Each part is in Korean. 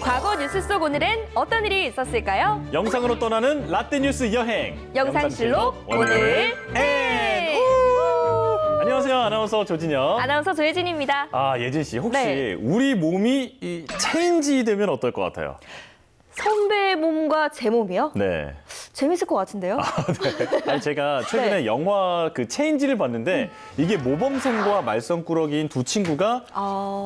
과거 뉴스 속 오늘은 어떤 일이 있었을까요? 영상으로 떠나는 라떼 뉴스 여행. 영상실록 오늘 엔. 안녕하세요. 아나운서 조진영. 아나운서 조혜진입니다. 예진 씨, 혹시 네. 우리 몸이 이 체인지 되면 어떨 것 같아요? 선배의 몸과 제 몸이요? 네. 재밌을 것 같은데요? 네. 아니, 제가 최근에 네. 영화 그 체인지를 봤는데 이게 모범생과 말썽꾸러기인 두 친구가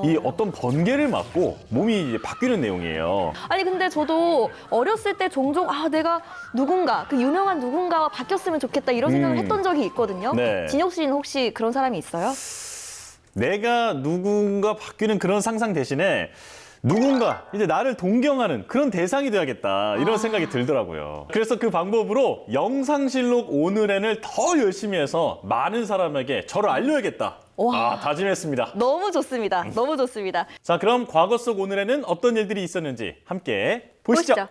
이 어떤 번개를 맞고 몸이 이제 바뀌는 내용이에요. 아니 근데 저도 어렸을 때 종종 내가 누군가 그 유명한 누군가와 바뀌었으면 좋겠다 이런 생각을 했던 적이 있거든요. 네. 진혁 씨는 혹시 그런 사람이 있어요? 내가 누군가 바뀌는 그런 상상 대신에 누군가 이제 나를 동경하는 그런 대상이 돼야겠다 이런 생각이 들더라고요. 그래서 그 방법으로 영상실록 오늘엔을 더 열심히 해서 많은 사람에게 저를 알려야겠다. 와. 다짐했습니다. 너무 좋습니다. 너무 좋습니다. 자, 그럼 과거 속 오늘에는 어떤 일들이 있었는지 함께 보시죠.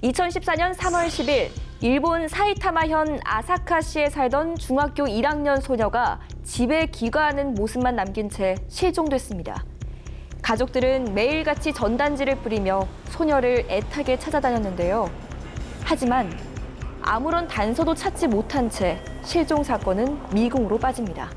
2014년 3월 10일 일본 사이타마현 아사카시에 살던 중학교 1학년 소녀가 집에 귀가하는 모습만 남긴 채 실종됐습니다. 가족들은 매일같이 전단지를 뿌리며 소녀를 애타게 찾아다녔는데요. 하지만 아무런 단서도 찾지 못한 채 실종 사건은 미궁으로 빠집니다.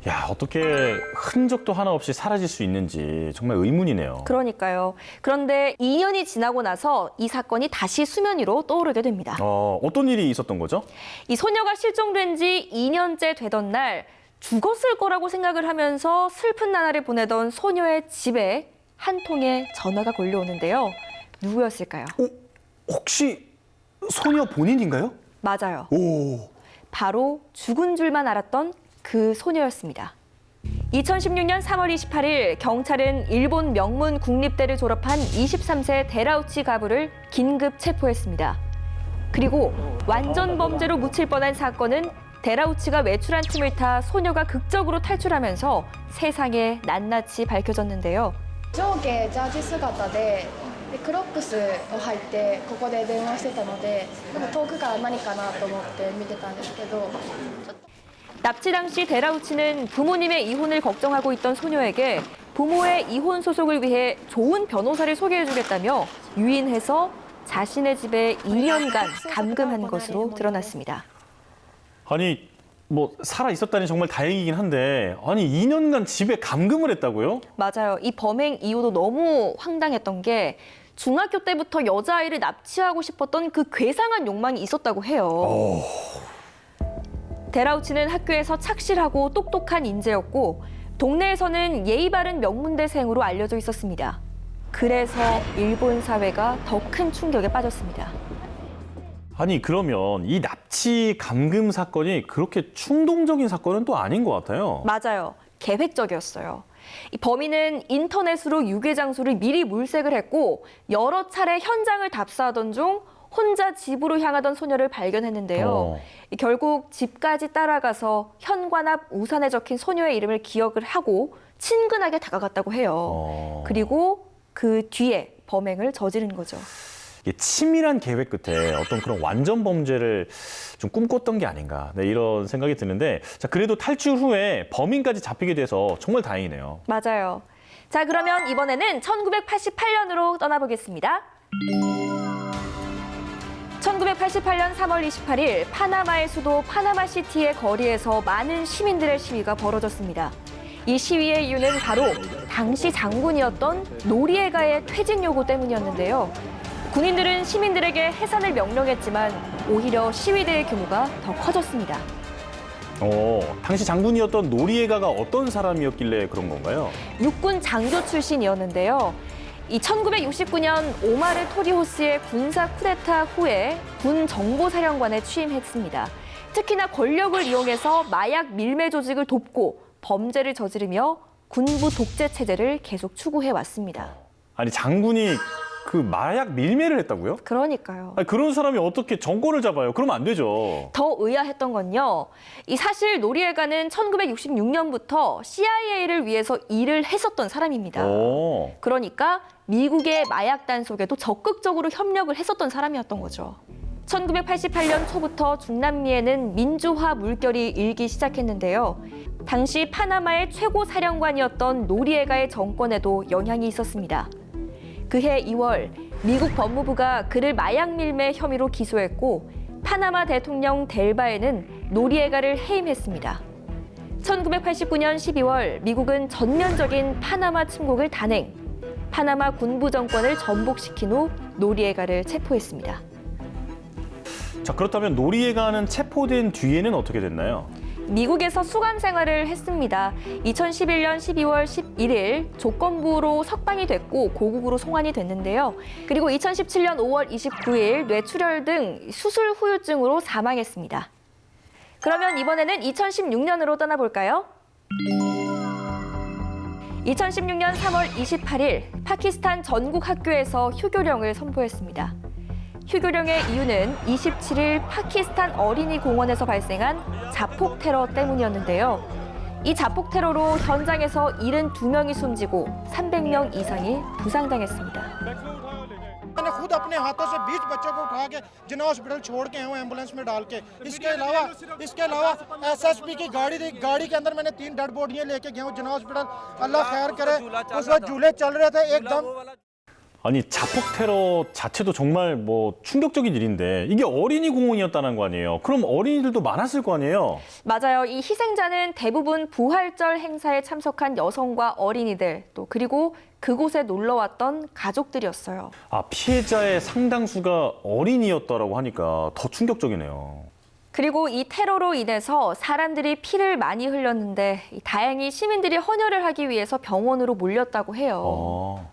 야, 어떻게 흔적도 하나 없이 사라질 수 있는지 정말 의문이네요. 그러니까요. 그런데 2년이 지나고 나서 이 사건이 다시 수면 위로 떠오르게 됩니다. 어떤 일이 있었던 거죠? 이 소녀가 실종된 지 2년째 되던 날 죽었을 거라고 생각을 하면서 슬픈 나날을 보내던 소녀의 집에 한 통의 전화가 걸려오는데요. 누구였을까요? 혹시 소녀 본인인가요? 맞아요. 오. 바로 죽은 줄만 알았던 그 소녀였습니다. 2016년 3월 28일 경찰은 일본 명문 국립대를 졸업한 23세 데라우치 가부를 긴급 체포했습니다. 그리고 완전 범죄로 묻힐 뻔한 사건은 데라우치가 외출한 틈을 타 소녀가 극적으로 탈출하면서 세상에 낱낱이 밝혀졌는데요. 上下ジャージ姿でクロックスを履いてここで電話してたので遠くから何かなと思って見てたんですけど 납치 당시 데라우치는 부모님의 이혼을 걱정하고 있던 소녀에게 부모의 이혼 소송을 위해 좋은 변호사를 소개해주겠다며 유인해서 자신의 집에 2년간 감금한 것으로 드러났습니다. 아니, 살아 있었다니 정말 다행이긴 한데, 아니, 2년간 집에 감금을 했다고요? 맞아요. 이 범행 이유도 너무 황당했던 게 중학교 때부터 여자아이를 납치하고 싶었던 그 괴상한 욕망이 있었다고 해요. 데라우치는 학교에서 착실하고 똑똑한 인재였고 동네에서는 예의 바른 명문대생으로 알려져 있었습니다. 그래서 일본 사회가 더 큰 충격에 빠졌습니다. 아니, 그러면 이 납치 감금 사건이 그렇게 충동적인 사건은 또 아닌 것 같아요. 맞아요. 계획적이었어요. 이 범인은 인터넷으로 유괴 장소를 미리 물색을 했고 여러 차례 현장을 답사하던 중 혼자 집으로 향하던 소녀를 발견했는데요. 결국 집까지 따라가서 현관 앞 우산에 적힌 소녀의 이름을 기억을 하고 친근하게 다가갔다고 해요. 그리고 그 뒤에 범행을 저지른 거죠. 이게 치밀한 계획 끝에 어떤 그런 완전 범죄를 좀 꿈꿨던 게 아닌가, 이런 생각이 드는데, 자, 그래도 탈출 후에 범인까지 잡히게 돼서 정말 다행이네요. 맞아요. 자, 그러면 이번에는 1988년으로 떠나보겠습니다. 1988년 3월 28일 파나마의 수도 파나마시티의 거리에서 많은 시민들의 시위가 벌어졌습니다. 이 시위의 이유는 바로 당시 장군이었던 노리에가의 퇴진 요구 때문이었는데요. 군인들은 시민들에게 해산을 명령했지만 오히려 시위대의 규모가 더 커졌습니다. 당시 장군이었던 노리에가가 어떤 사람이었길래 그런 건가요? 육군 장교 출신이었는데요. 이 1969년 오마르 토리호스의 군사 쿠데타 후에 군 정보사령관에 취임했습니다. 특히나 권력을 이용해서 마약 밀매 조직을 돕고 범죄를 저지르며 군부 독재 체제를 계속 추구해 왔습니다. 아니, 장군이 그 마약 밀매를 했다고요? 그러니까요. 아니, 그런 사람이 어떻게 정권을 잡아요? 그러면 안 되죠. 더 의아했던 건요. 이 사실 노리에가는 1966년부터 CIA를 위해서 일을 했었던 사람입니다. 그러니까 미국의 마약 단속에도 적극적으로 협력을 했었던 사람이었던 거죠. 1988년 초부터 중남미에는 민주화 물결이 일기 시작했는데요. 당시 파나마의 최고 사령관이었던 노리에가의 정권에도 영향이 있었습니다. 그해 2월 미국 법무부가 그를 마약 밀매 혐의로 기소했고 파나마 대통령 델바에는 노리에가를 해임했습니다. 1989년 12월 미국은 전면적인 파나마 침공을 단행, 파나마 군부 정권을 전복시킨 후 노리에가를 체포했습니다. 자, 그렇다면 노리에가는 체포된 뒤에는 어떻게 됐나요? 미국에서 수감 생활을 했습니다. 2011년 12월 11일 조건부로 석방이 됐고 고국으로 송환이 됐는데요. 그리고 2017년 5월 29일 뇌출혈 등 수술 후유증으로 사망했습니다. 그러면 이번에는 2016년으로 떠나볼까요? 2016년 3월 28일 파키스탄 전국 학교에서 휴교령을 선포했습니다. 휴교령의 이유는 27일 파키스탄 어린이 공원에서 발생한 자폭 테러 때문이었는데요. 이 자폭 테러로 현장에서 72명이 숨지고 300명 이상이 부상당했습니다. मैंने खुद अपने हाथों से 20 बच्चों को उठा के जिन्ना हॉस्पिटल छोड़ के आया हूँ एम्बुलेंस में डाल के। इसके अलावा एसएसपी की गाड़ी थी, गाड़ी के अंदर मैंने 3 डेड बॉडियां लेके गया हूँ जिन्ना हॉस्पिटल। अल्लाह खैर करे, उस वक्त झूले चल रहे थे एकदम। 아니, 자폭 테러 자체도 정말 뭐 충격적인 일인데 이게 어린이 공원이었다는 거 아니에요? 그럼 어린이들도 많았을 거 아니에요? 맞아요. 이 희생자는 대부분 부활절 행사에 참석한 여성과 어린이들, 또 그리고 그곳에 놀러 왔던 가족들이었어요. 아, 피해자의 상당수가 어린이였다라고 하니까 더 충격적이네요. 그리고 이 테러로 인해서 사람들이 피를 많이 흘렸는데 다행히 시민들이 헌혈을 하기 위해서 병원으로 몰렸다고 해요.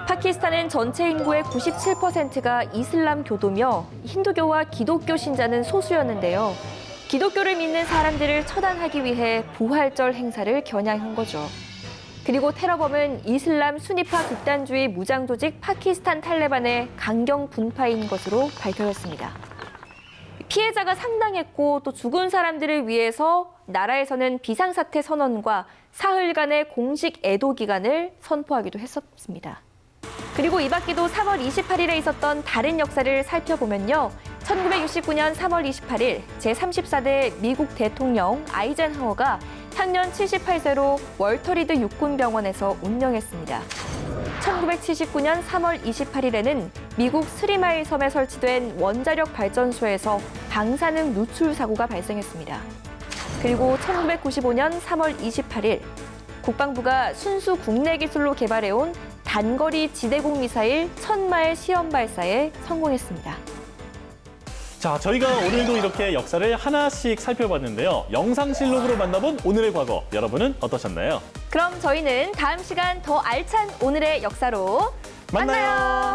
파키스탄은 전체 인구의 97%가 이슬람 교도며 힌두교와 기독교 신자는 소수였는데요. 기독교를 믿는 사람들을 처단하기 위해 부활절 행사를 겨냥한 거죠. 그리고 테러범은 이슬람 수니파 극단주의 무장조직 파키스탄 탈레반의 강경 분파인 것으로 밝혀졌습니다. 피해자가 상당했고 또 죽은 사람들을 위해서 나라에서는 비상사태 선언과 사흘간의 공식 애도 기간을 선포하기도 했었습니다. 그리고 이 밖에도 3월 28일에 있었던 다른 역사를 살펴보면요. 1969년 3월 28일 제34대 미국 대통령 아이젠하워가 향년 78세로 월터리드 육군병원에서 운명했습니다. 1979년 3월 28일에는 미국 스리마일 섬에 설치된 원자력 발전소에서 방사능 누출 사고가 발생했습니다. 그리고 1995년 3월 28일 국방부가 순수 국내 기술로 개발해온 단거리 지대공 미사일 천마의 시험 발사에 성공했습니다. 자, 저희가 오늘도 이렇게 역사를 하나씩 살펴봤는데요. 영상실록으로 만나본 오늘의 과거, 여러분은 어떠셨나요? 그럼 저희는 다음 시간 더 알찬 오늘의 역사로 만나요.